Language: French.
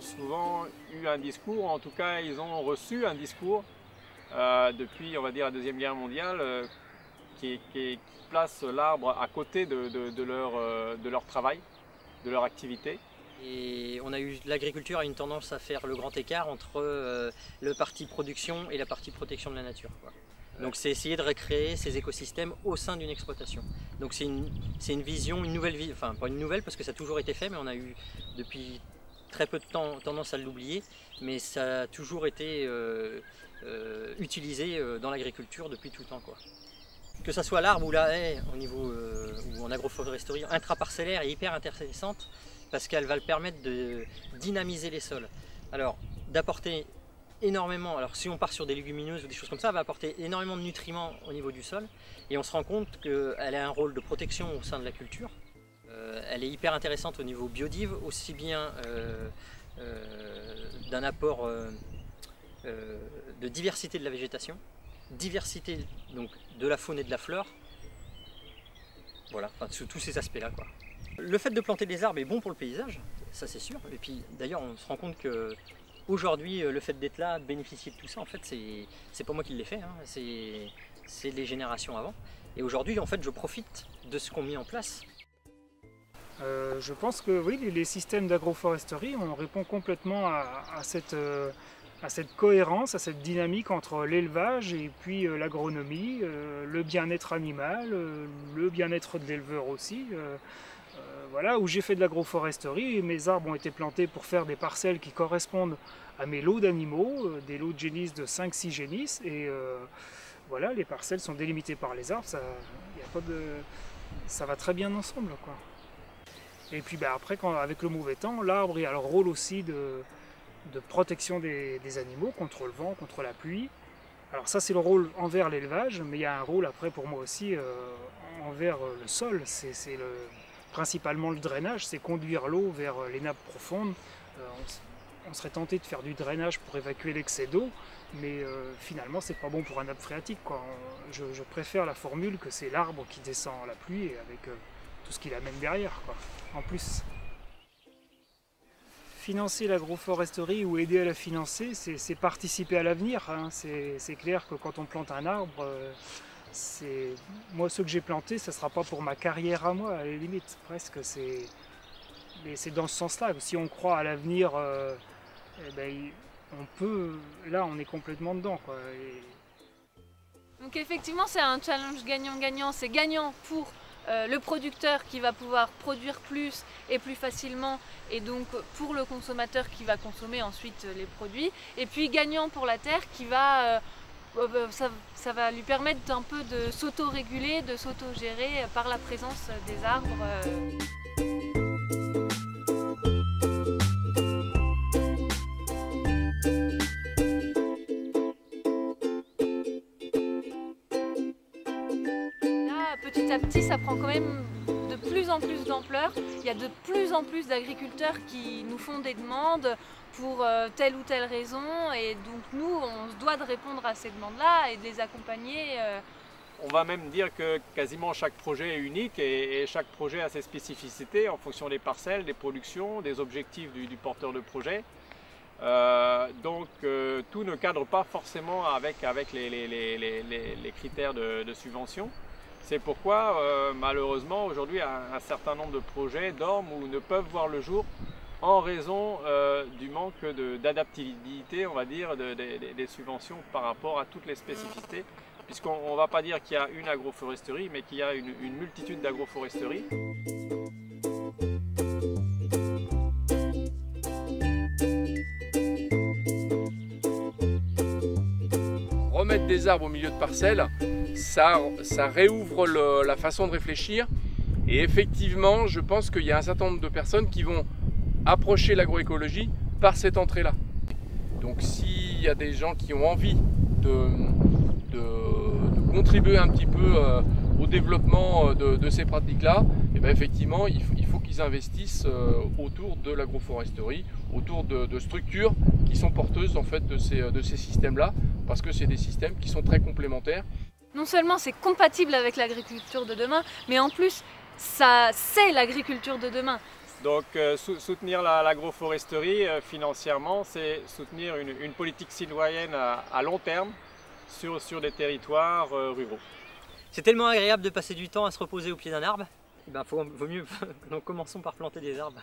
souvent eu un discours, en tout cas ils ont reçu un discours depuis, on va dire, la Deuxième Guerre mondiale qui place l'arbre à côté de leur travail, de leur activité. Et l'agriculture a une tendance à faire le grand écart entre le parti production et la partie protection de la nature, quoi. Donc c'est essayer de recréer ces écosystèmes au sein d'une exploitation. Donc c'est une vision, une nouvelle vie, enfin pas une nouvelle parce que ça a toujours été fait, mais on a eu depuis très peu de temps tendance à l'oublier, mais ça a toujours été utilisé dans l'agriculture depuis tout le temps, quoi. Que ce soit l'arbre ou la haie au niveau ou en agroforesterie intraparcellaire est hyper intéressante parce qu'elle va le permettre de dynamiser les sols. Alors d'apporter énormément, alors si on part sur des légumineuses ou des choses comme ça, elle va apporter énormément de nutriments au niveau du sol et on se rend compte qu'elle a un rôle de protection au sein de la culture. Elle est hyper intéressante au niveau biodive, aussi bien d'un apport de diversité de la végétation, diversité donc de la faune et de la flore, voilà, enfin, sous tous ces aspects-là, quoi. Le fait de planter des arbres est bon pour le paysage, ça c'est sûr, et puis d'ailleurs on se rend compte que aujourd'hui le fait d'être là, de bénéficier de tout ça, en fait c'est pas moi qui l'ai fait, hein, c'est les générations avant, et aujourd'hui en fait je profite de ce qu'on met en place. Je pense que oui, les systèmes d'agroforesterie, on répond complètement à cette cohérence, à cette dynamique entre l'élevage et puis l'agronomie, le bien-être animal, le bien-être de l'éleveur aussi. Voilà, où j'ai fait de l'agroforesterie, mes arbres ont été plantés pour faire des parcelles qui correspondent à mes lots d'animaux, des lots de génisses de 5-6 génisses, et voilà, les parcelles sont délimitées par les arbres, ça va très bien ensemble, quoi. Et puis après, avec le mauvais temps, l'arbre a le rôle aussi de protection des animaux contre le vent, contre la pluie. Alors ça c'est le rôle envers l'élevage, mais il y a un rôle après pour moi aussi envers le sol. C'est principalement le drainage, c'est conduire l'eau vers les nappes profondes. On serait tenté de faire du drainage pour évacuer l'excès d'eau, mais finalement c'est pas bon pour un arbre phréatique, quoi. Je préfère la formule que c'est l'arbre qui descend la pluie et avec tout ce qu'il amène derrière, quoi, en plus. Financer l'agroforesterie ou aider à la financer, c'est participer à l'avenir, hein. C'est clair que quand on plante un arbre, moi ceux que j'ai plantés, ce ne sera pas pour ma carrière à moi, à la limite, presque. Mais c'est dans ce sens-là. Si on croit à l'avenir, on peut. Là, on est complètement dedans, quoi. Donc effectivement, c'est un challenge gagnant-gagnant. C'est gagnant pour le producteur qui va pouvoir produire plus et plus facilement, et donc pour le consommateur qui va consommer ensuite les produits, et puis gagnant pour la terre qui va, ça va lui permettre un peu de s'auto-réguler, de s'auto-gérer par la présence des arbres. Petit à petit, ça prend quand même de plus en plus d'ampleur. Il y a de plus en plus d'agriculteurs qui nous font des demandes pour telle ou telle raison. Et donc nous, on se doit de répondre à ces demandes-là et de les accompagner. On va même dire que quasiment chaque projet est unique et chaque projet a ses spécificités en fonction des parcelles, des productions, des objectifs du porteur de projet. Donc tout ne cadre pas forcément avec les critères de subvention. C'est pourquoi malheureusement aujourd'hui un certain nombre de projets dorment ou ne peuvent voir le jour en raison du manque d'adaptabilité, on va dire, des subventions par rapport à toutes les spécificités, puisqu'on ne va pas dire qu'il y a une agroforesterie, mais qu'il y a une multitude d'agroforesteries. Remettre des arbres au milieu de parcelles, ça réouvre la façon de réfléchir, et effectivement je pense qu'il y a un certain nombre de personnes qui vont approcher l'agroécologie par cette entrée-là. Donc s'il y a des gens qui ont envie de contribuer un petit peu au développement de ces pratiques-là, et bien effectivement il faut qu'ils investissent autour de l'agroforesterie, autour de structures qui sont porteuses en fait de ces systèmes-là, parce que c'est des systèmes qui sont très complémentaires. Non seulement c'est compatible avec l'agriculture de demain, mais en plus c'est l'agriculture de demain. Donc soutenir l'agroforesterie financièrement, c'est soutenir une politique citoyenne à long terme sur des territoires ruraux. C'est tellement agréable de passer du temps à se reposer au pied d'un arbre. Ben, vaut mieux, donc commençons par planter des arbres.